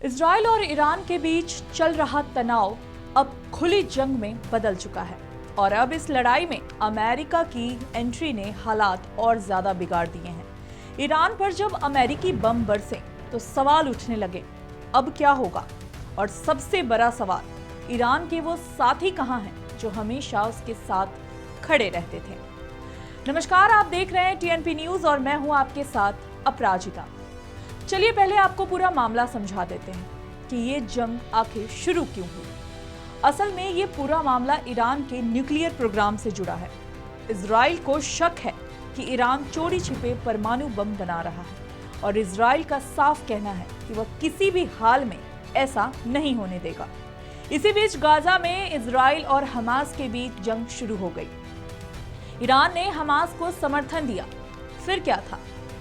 Israel और Iran के बीच चल रहा तनाव अब खुली जंग में बदल चुका है और अब इस लड़ाई में अमेरिका की एंट्री ने हालात और ज्यादा बिगाड़ दिए हैं। ईरान पर जब अमेरिकी बम बरसे तो सवाल उठने लगे, अब क्या होगा? और सबसे बड़ा सवाल, ईरान के वो साथी कहां हैं जो हमेशा उसके साथ खड़े रहते थे। नमस्कार, आप देख रहे हैं टीएनपी न्यूज और मैं हूं आपके साथ अपराजिता। चलिए पहले आपको पूरा मामला समझा देते हैं कि ये जंग आखिर शुरू क्यों हुई। असल में ये पूरा मामला ईरान के न्यूक्लियर प्रोग्राम से जुड़ा है। इजराइल को शक है कि ईरान चोरी छिपे परमाणु बम बना रहा है और इजराइल का साफ कहना है कि वह किसी भी हाल में ऐसा नहीं होने देगा। इसी बीच गाजा में इजराइल और हमास के बीच जंग शुरू हो गई। ईरान ने हमास को समर्थन दिया। फिर क्या था?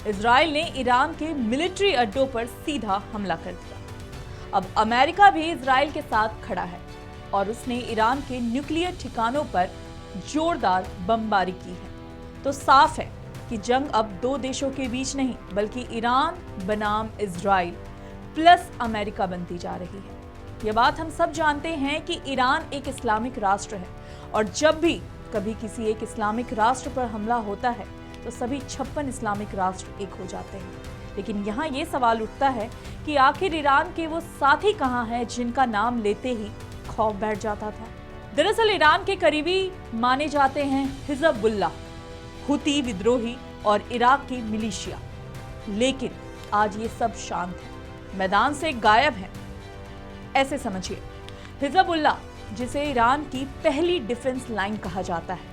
इजराइल ने ईरान के मिलिट्री अड्डों पर सीधा हमला कर दिया। अब अमेरिका भी इजराइल के साथ खड़ा है और उसने ईरान के न्यूक्लियर ठिकानों पर जोरदार बमबारी की है। तो साफ है कि जंग अब दो देशों के बीच नहीं बल्कि ईरान बनाम इजराइल प्लस अमेरिका बनती जा रही है। यह बात हम सब जानते हैं कि ईरान एक इस्लामिक राष्ट्र है और जब भी कभी किसी एक इस्लामिक राष्ट्र पर हमला होता है तो सभी 56 इस्लामिक राष्ट्र एक हो जाते हैं। लेकिन यहाँ ये सवाल उठता है कि आखिर ईरान के वो साथी कहाँ हैं जिनका नाम लेते ही खौफ बैठ जाता था। दरअसल ईरान के करीबी माने जाते हैं हिजबुल्लाह, हुती विद्रोही और इराक की मिलिशिया। लेकिन आज ये सब शांत है, मैदान से गायब है। ऐसे समझिए, हिजबुल्लाह, जिसे ईरान की पहली डिफेंस लाइन कहा जाता है,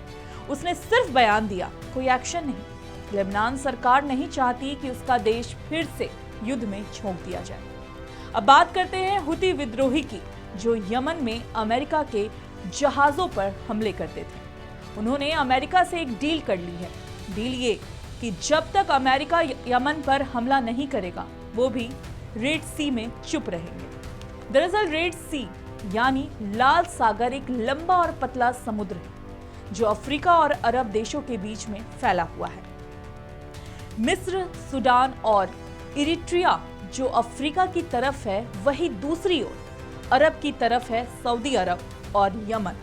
उसने सिर्फ बयान दिया, कोई एक्शन नहीं। लेबनान सरकार नहीं चाहती कि उसका देश फिर से युद्ध में झोंक दिया जाए। अब बात करते हैं हुती विद्रोही की, जो यमन में अमेरिका के जहाजों पर हमले करते थे। उन्होंने अमेरिका से एक डील कर ली है। डील ये कि जब तक अमेरिका यमन पर हमला नहीं करेगा, वो भी रेड सी में चुप रहेंगे। दरअसल रेड सी यानी लाल सागर एक लंबा और पतला समुद्र है जो अफ्रीका और अरब देशों के बीच में फैला हुआ है। मिस्र, सूडान और इरिट्रिया जो अफ्रीका की तरफ है, वही दूसरी ओर अरब की तरफ है सऊदी अरब और यमन।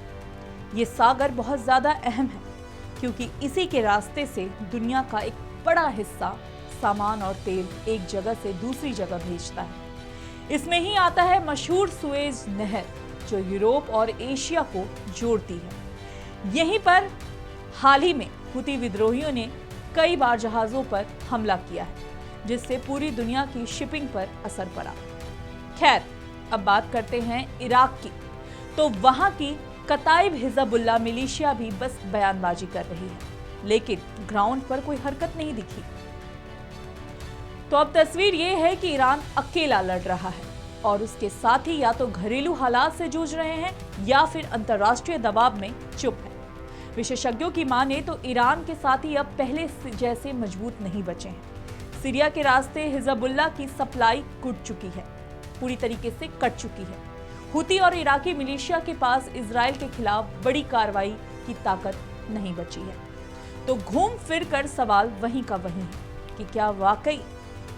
ये सागर बहुत ज्यादा अहम है क्योंकि इसी के रास्ते से दुनिया का एक बड़ा हिस्सा सामान और तेल एक जगह से दूसरी जगह भेजता है। इसमें ही आता है मशहूर सुएज नहर जो यूरोप और एशिया को जोड़ती है। यहीं पर हाल ही में हुती विद्रोहियों ने कई बार जहाजों पर हमला किया है जिससे पूरी दुनिया की शिपिंग पर असर पड़ा। खैर, अब बात करते हैं इराक की। तो वहां की कताइब हिजबुल्लाह मिलिशिया भी बस बयानबाजी कर रही है, लेकिन ग्राउंड पर कोई हरकत नहीं दिखी। तो अब तस्वीर ये है कि ईरान अकेला लड़ रहा है और उसके साथी या तो घरेलू हालात से जूझ रहे हैं या फिर अंतर्राष्ट्रीय दबाव में चुप है। विशेषज्ञों की माने तो ईरान के साथी अब पहले जैसे मजबूत नहीं बचे हैं। सीरिया के रास्ते हिजबुल्लाह की सप्लाई टूट चुकी है, पूरी तरीके से कट चुकी है। हुती और इराकी मिलिशिया के पास इजराइल के खिलाफ बड़ी कार्रवाई की ताकत नहीं बची है। तो घूम फिर कर सवाल वहीं का वहीं है कि क्या वाकई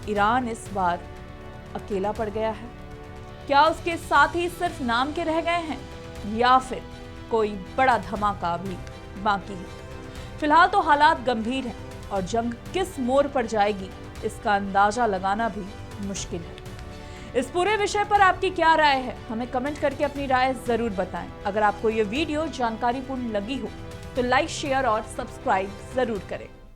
ईरान इस बार अकेला पड़ गया है? क्या उसके साथी सिर्फ नाम के रह गए हैं या फिर कोई बड़ा धमाका भी बाकी है? फिलहाल तो हालात गंभीर हैं और जंग किस मोड़ पर जाएगी इसका अंदाजा लगाना भी मुश्किल है। इस पूरे विषय पर आपकी क्या राय है? हमें कमेंट करके अपनी राय जरूर बताएं। अगर आपको ये वीडियो जानकारीपूर्ण लगी हो तो लाइक, शेयर और सब्सक्राइब जरूर करें।